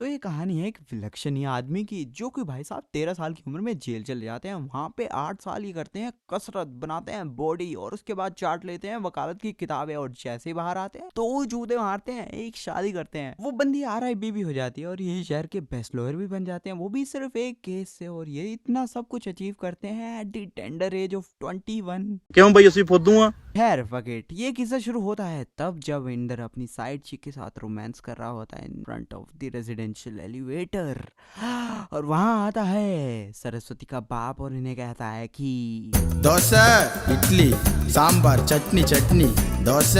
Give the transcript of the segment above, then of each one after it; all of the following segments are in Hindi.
तो ये कहानी है एक विलक्षणीय आदमी की, जो कि भाई साहब 13 साल की उम्र में जेल चले जाते हैं। वहां पे 8 साल ही करते हैं कसरत, बनाते हैं बॉडी, और उसके बाद चार्ट लेते हैं वकालत की किताबें, और जैसे ही बाहर आते हैं तो वो जूते मारते हैं, एक शादी करते हैं। वो बंदी RIP भी हो जाती है और यही शहर के बेस्ट लॉयर भी बन जाते हैं, वो भी सिर्फ एक केस से। और ये इतना सब कुछ अचीव करते हैं at the tender as of 21। क्यों भाई असली फुद्दू आ खैर फकेट, ये किस्सा शुरू होता है तब जब इंदर अपनी साइड चिक के साथ रोमांस कर रहा होता है in front of the residential elevator. और वहां आता है सरस्वती का बाप और इन्हें कहता है कि దోశ ఇడ్లీ సాంబార్ చట్నీ చట్నీ దోశ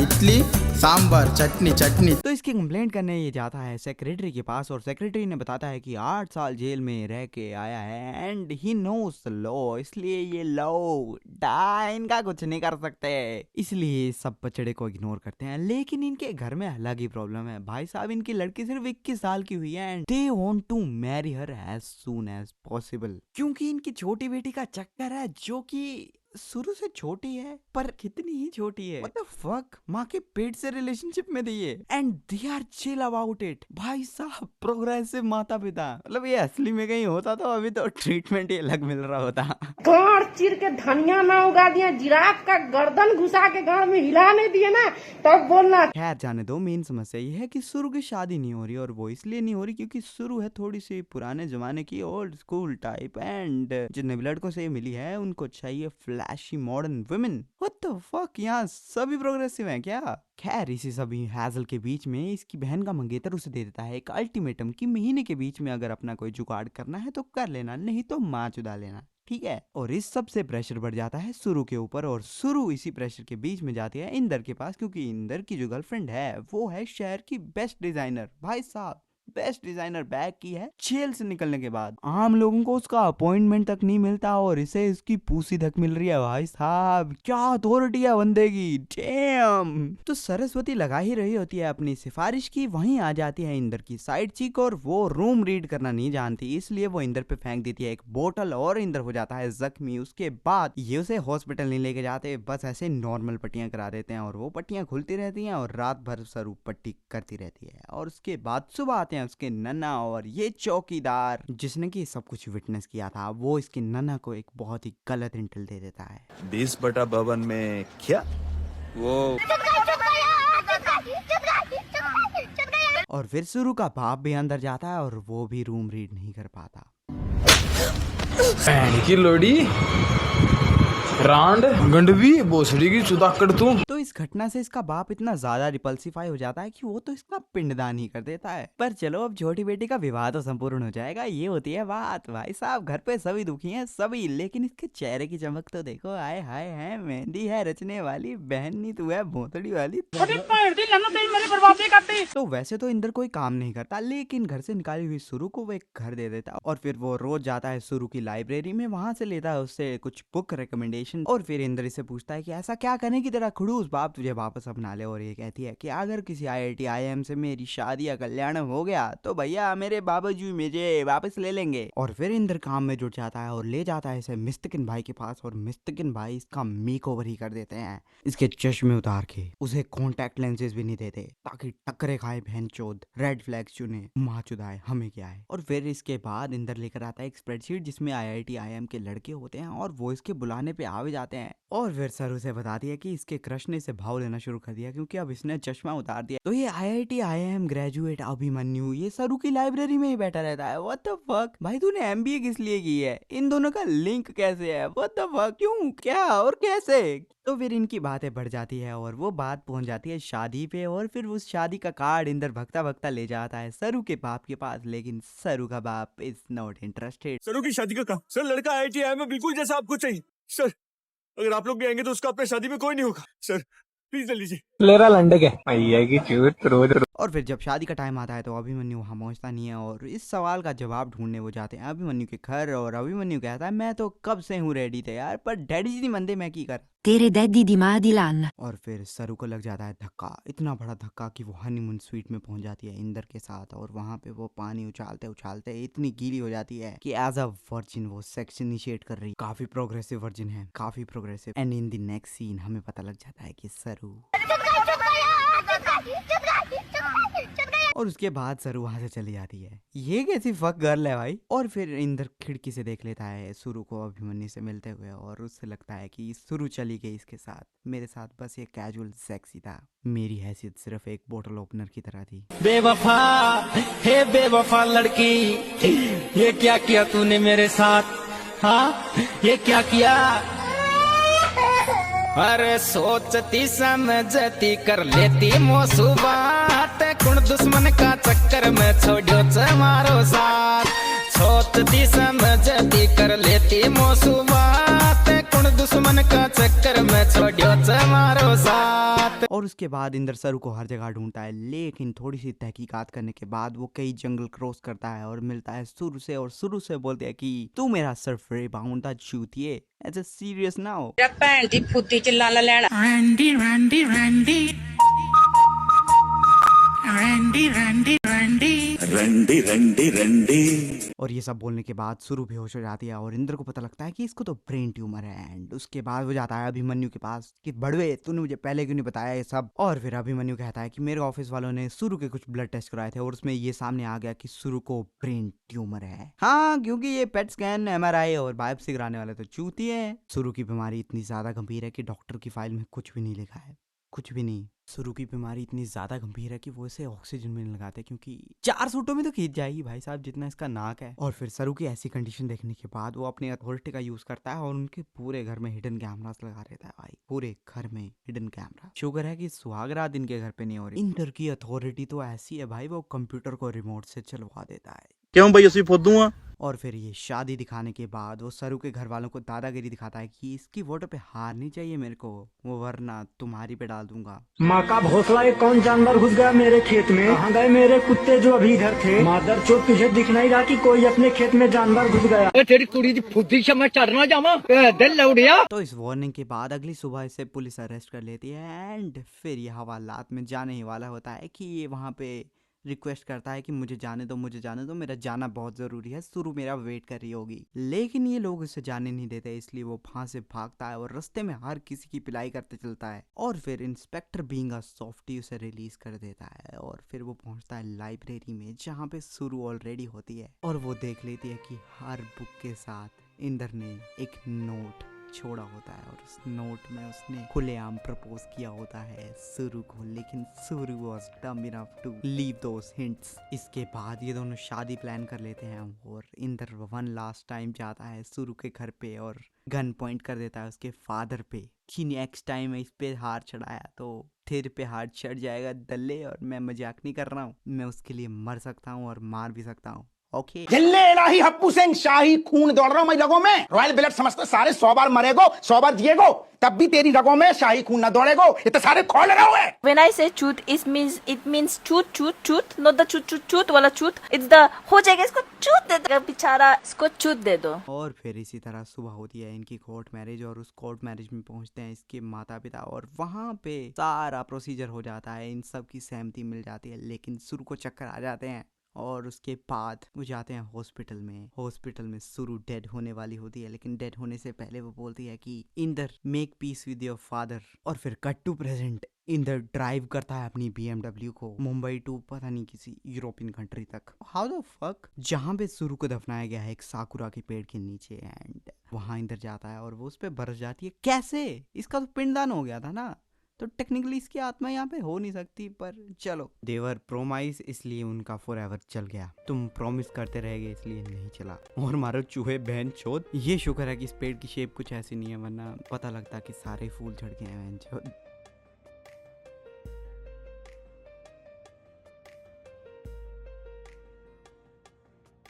ఇడ్లీ సాంబార్ చట్నీ చట్నీ तो इसकी कंप्लेंट करने ये जाता है सेक्रेटरी के पास, और सेक्रेटरी ने बताता है कि 8 साल जेल में रह के आया है and he knows the law, इसलिए ये लॉ इनका कुछ नहीं कर सकते, इसलिए सब बचड़े को इग्नोर करते हैं। लेकिन इनके घर में अलग ही प्रॉब्लम है भाई साहब, इनकी लड़की सिर्फ 21 साल की हुई है and they want to marry her as soon as possible, क्योंकि इनकी छोटी बेटी का चक्कर है, जो कि शुरू से छोटी है पर कितनी ही छोटी है, व्हाट द फक, माँ के पेट से रिलेशनशिप में थी ये and they are chill about it. भाई साहब प्रोग्रेसिव माता पिता, मतलब ये असली में कहीं होता तो अभी तो ट्रीटमेंट ही अलग मिल रहा होता। गाड़ चीर के धनिया ना उगा दिया, जिराफ का गर्दन घुसा के गाड़ में हिला नहीं दिए ना, तब बोलना। खैर जाने दो, मेन समस्या ये है कि सुरु की शादी नहीं हो रही, और वो इसलिए नहीं हो रही क्योंकि सुरु है थोड़ी सी पुराने जमाने की ओल्ड स्कूल टाइप, एंड जितने भी लड़कों से ये मिली है उनको चाहिए flashy modern women. What the fuck, यहाँ सभी प्रोग्रेसिव हैं क्या? खैर इसी सभी हैजल के बीच में इसकी बहन का मंगेतर उसे दे देता है एक अल्टीमेटम कि महीने के बीच में अगर अपना कोई जुगाड़ करना है तो कर लेना, नहीं तो माँ चुदा लेना, ठीक है। और इस सब से प्रेशर बढ़ जाता है सुरु के ऊपर, और सुरु इसी प्रेशर के बीच में जाती है इंदर के पास, क्योंकि इंदर की जो गर्लफ्रेंड है वो है शहर की बेस्ट डिजाइनर। भाई साहब बेस्ट डिजाइनर बैग की है जेल से निकलने के बाद, आम लोगों को उसका अपॉइंटमेंट तक नहीं मिलता और इसे इसकी पूसी तक मिल रही है। भाई साहब क्या अथॉरिटी है बंदे की, डैम। तो सरस्वती लगा ही रही होती है अपनी सिफारिश की, वहीं आ जाती है इंदर की साइड चिक, और वो रूम रीड करना नहीं जानती, इसलिए वो इंदर पे फेंक देती है एक बोतल और इंदर हो जाता है जख्मी। उसके बाद ये उसे हॉस्पिटल नहीं लेके जाते, बस ऐसे नॉर्मल पट्टियां करा देते हैं, और वो पट्टियां खुलती रहती हैं और रात भर स्वरूप पट्टी करती रहती है। और उसके बाद सुबह आते हैं उसके नन्ना और ये चौकीदार जिसने कि सब कुछ विटनेस किया था, वो इसके नन्ना को एक बहुत ही गलत इंटेल दे देता है। 20/52 में क्या वो और फिर सुरु का बाप भी अंदर जाता है और वो भी रूम रीड नहीं कर पाता। भैन की लोड़ी रांड गंडवी भोसड़ी की चुदाकड़ तू। तो इस घटना से इसका बाप इतना ज्यादा रिपल्सिफाई हो जाता है कि वो तो इसका पिंडदान ही कर देता है। पर चलो अब छोटी बेटी का विवाह तो संपूर्ण हो जाएगा, ये होती है बात। भाई साहब घर पे सभी दुखी हैं सभी, लेकिन इसके चेहरे की चमक तो देखो, आए हाय है मेहंदी है रचने वाली, बहन नहीं तू है भोतड़ी वाली। तो वैसे तो इंदर कोई काम नहीं करता, लेकिन घर से निकाली हुई सुरु को वो एक घर दे देता, और फिर वो रोज जाता है सुरु की लाइब्रेरी में, वहां से लेता है उससे कुछ बुक रिकमेंडेशन, और फिर इंदर इसे पूछता है कि ऐसा क्या करने की तेरा खड़ूस बाप तुझे वापस अपना ले। और ये कहती है कि अगर किसी IIT IIM से मेरी शादी या कल्याण हो गया तो भैया मेरे बाबा जी मुझे वापस ले लेंगे। और फिर इंदर काम में जुट जाता है और ले जाता है इसे मिस्तिकिन भाई के पास, और मिस्तिकिन भाई इसका मेक ओवर ही कर देते हैं, इसके चश्मे उतार के उसे कॉन्टैक्ट लेंसेज भी नहीं देते ताकि टक्करे खाए बहन चोद, रेड फ्लैग्स चुने, माँ चुदाए, हमें क्या है। और फिर इसके बाद इंदर लेकर आता है एक स्प्रेडशीट जिसमें IIT IIM के लड़के होते हैं, और वो इसके बुलाने पे आ भी जाते हैं। और फिर सर उसे बताती है कि इसके क्रश ने इसे भाव लेना शुरू कर दिया क्योंकि अब इसने चश्मा उतार दिया। तो ये IIT IIM ग्रेजुएट अभिमन्यु ये सरू की लाइब्रेरी में ही बैठा रहता है। व्हाट द फक भाई, तूने MBA किस लिए की है? इन दोनों का लिंक कैसे है? व्हाट द फक, क्यों, क्या और कैसे? तो फिर इनकी बातें बढ़ जाती है और वो बात पहुंच जाती है शादी पे, और फिर उस शादी का कार्ड इंदर भगता भगता ले जाता है सरू के बाप के पास, लेकिन सरू का बाप इज नॉट इंटरेस्टेड। सर की शादी का कहा सर, लड़का IIT IIM में बिल्कुल जैसा आपको चाहिए सर, अगर आप लोग भी आएंगे तो उसका अपने शादी में कोई नहीं होगा सर, प्लीज ले लीजिए। लेरा लंडे के भैया की चूत रोज और फिर जब शादी का टाइम आता है तो अभिमन्यु वहां पहुंचता नहीं है, और इस सवाल का जवाब ढूंढने वो जाते हैं अभिमन्यु के घर। और अभिमन्यु कहता है मैं तो कब से हूँ रेडी थे यार, पर डैडी जी नहीं मंदे मैं की कर। तेरे डैडी दी माँ दिलान। और फिर सरू को लग जाता है धक्का, इतना बड़ा धक्का कि वो हनीमून स्वीट में पहुंच जाती है इंदर के साथ, और वहां पे वो पानी उछालते उछालते इतनी गीली हो जाती है कि एज अ वर्जिन वो सेक्स इनिशिएट कर रही। काफी प्रोग्रेसिव वर्जिन है, काफी progressive. And in the next scene हमें पता लग जाता है कि सरू और उसके बाद सरू वहां से चली जाती है। ये कैसी फक गर्ल है भाई। और फिर इंदर खिड़की से देख लेता है सुरु को अभिमन्यु से मिलते हुए और उससे लगता है कि सुरु चली गई इसके साथ, मेरे साथ बस ये कैजुअल सेक्स ही था, मेरी हैसियत सिर्फ एक बोतल ओपनर की तरह थी। बेवफा, हे बेवफा लड़की, ये क्या किया तूने मेरे साथ? हाँ, ये क्या किया? अरे सोचती समझती कर लेती मोसुबात, कुण दुश्मन का चक्कर में छोड़ो मारो साथ। सोचती समझती कर लेती मोसुबात, कुण दुश्मन का चक्कर में छोड़ो मारो साथ। और उसके बाद इंदर सरू को हर जगह ढूंढता है, लेकिन थोड़ी सी तहकीकात करने के बाद वो कई जंगल क्रॉस करता है और मिलता है सुरु से, और सुरु से बोलते हैं कि तू मेरा सर्फ रिबाउंड था चूतिए, ऐसे सीरियस ना हो। भैन दी फुद्दी च लाला लैना Randy Randy Randy Randy Randy Randy रंडी रंडी रंडी। और ये सब बोलने के बाद सुरु बेहोश हो जाती है और इंद्र को पता लगता है कि इसको तो ब्रेन ट्यूमर है। एंड उसके बाद वो जाता है अभिमन्यु के पास कि बड़वे तूने मुझे पहले क्यों नहीं बताया ये सब। और फिर अभिमन्यु कहता है कि मेरे ऑफिस वालों ने सुरु के कुछ ब्लड टेस्ट कराए थे और उसमें ये सामने आ गया कि सुरु को ब्रेन ट्यूमर है। हाँ, क्योंकि ये पेट स्कैन, MRI और बायोप्सी कराने वाले तो चूती है। सुरु की बीमारी इतनी ज्यादा गंभीर है कि डॉक्टर की फाइल में कुछ भी नहीं लिखा है, कुछ भी नहीं। सुरु की बीमारी इतनी ज्यादा गंभीर है कि वो इसे ऑक्सीजन में नहीं लगाते, क्योंकि 4 सूटों में तो खींच जाएगी भाई साहब जितना इसका नाक है। और फिर सरू की ऐसी कंडीशन देखने के बाद वो अपनी अथॉरिटी का यूज करता है और उनके पूरे घर में हिडन कैमरास लगा देता है भाई, पूरे घर में हिडन कैमरा। शुगर है कि सुहागरात इनके घर पे नहीं हो रही। इंदर की अथॉरिटी तो ऐसी है भाई, वो कंप्यूटर को रिमोट से चलवा देता है। क्यों भाई असली फुद्दू? और फिर ये शादी दिखाने के बाद वो सरू के घर वालों को दादागिरी दिखाता है कि इसकी वोटों पे हार नहीं चाहिए मेरे को, वो वरना तुम्हारी पे डाल दूंगा। माँ का भोसला, एक कौन जानवर घुस गया मेरे खेत में? कहाँ गए मेरे कुत्ते जो अभी इधर थे? मादर चोट, तुझे दिख नहीं रहा कि कोई अपने खेत में जानवर घुस गया? तेरी कुड़ी फुद्दी से मैं चढ़ना जावा दिल लौड़िया। तो इस वार्निंग के बाद अगली सुबह इसे पुलिस अरेस्ट कर लेती है। एंड फिर ये हवालात में जाने ही वाला होता है कि ये वहाँ पे रिक्वेस्ट करता है कि मुझे जाने दो, मुझे जाने दो, मेरा जाना बहुत जरूरी है, सुरु मेरा वेट कर रही होगी। लेकिन ये लोग उसे जाने नहीं देते, इसलिए वो वहां से भागता है और रास्ते में हर किसी की पिलाई करते चलता है। और फिर इंस्पेक्टर बीइंग अ सॉफ्टी उसे रिलीज कर देता है और फिर वो पहुंचता है लाइब्रेरी में जहाँ पे सुरु ऑलरेडी होती है। और वो देख लेती है कि हर बुक के साथ इंदर ने एक नोट छोड़ा होता है और उस नोट में उसने खुलेआम प्रपोज किया होता है सुरु को, लेकिन Suru was dumb enough to leave those hints. इसके बाद ये दोनों शादी प्लान कर लेते हैं और इंदर वन लास्ट टाइम जाता है सुरु के घर पे और गन पॉइंट कर देता है उसके फादर पे कि नेक्स्ट टाइम इस पे हार चढ़ाया तो तेरे पे हार चढ़ जाएगा दल्ले। और मैं मजाक नहीं कर रहा हूँ, मैं उसके लिए मर सकता हूँ और मार भी सकता हूँ। ओके जिल्ले इलाही हप्पू सिंह शाही खून दौड़ रहा हूं मैं रगों में। रॉयल ब्लड समझते सारे 100 बार मरेगो 100 बार जिएगो, तब भी तेरी रगों में शाही खून ना दौड़ेगो। ये तो सारे खोल रहे हुए। When I say truth, it means truth, not the truth वाला truth. It's the हो जाएगा, इसको truth दे दो बेचारा, इसको truth दे दो। और फिर इसी तरह सुबह होती है इनकी कोर्ट मैरिज और उस कोर्ट मैरिज में पहुंचते हैं इसके माता पिता और वहां पे सारा प्रोसीजर हो जाता है, इन सब की सहमति मिल जाती है। लेकिन सुरु को चक्कर आ जाते हैं और उसके बाद वो जाते हैं हॉस्पिटल में। हॉस्पिटल में सुरु डेड होने वाली होती है, लेकिन डेड होने से पहले वो बोलती है कि Inder make peace with your father. और फिर cut to present, Inder drive करता है अपनी BMW को मुंबई टू पता नहीं किसी यूरोपियन कंट्री तक, हाउ द फक, जहाँ पे सुरु को दफनाया गया है एक साकुरा के पेड़ के नीचे। एंड वहां इंदर जाता है और वो उस पर बरस जाती है। कैसे? इसका तो पिंडदान हो गया था ना, तो टेक्निकली इसकी आत्मा यहाँ पे हो नहीं सकती, पर चलो देवर प्रोमाइस, इसलिए उनका फॉरएवर चल गया। तुम प्रॉमिस करते रह गए इसलिए नहीं चला। और मारो चूहे बहन चोद, ये शुक्र है कि इस पेड़ की शेप कुछ ऐसी नहीं है, वरना पता लगता कि सारे फूल झड़ गए हैं बहन चोद।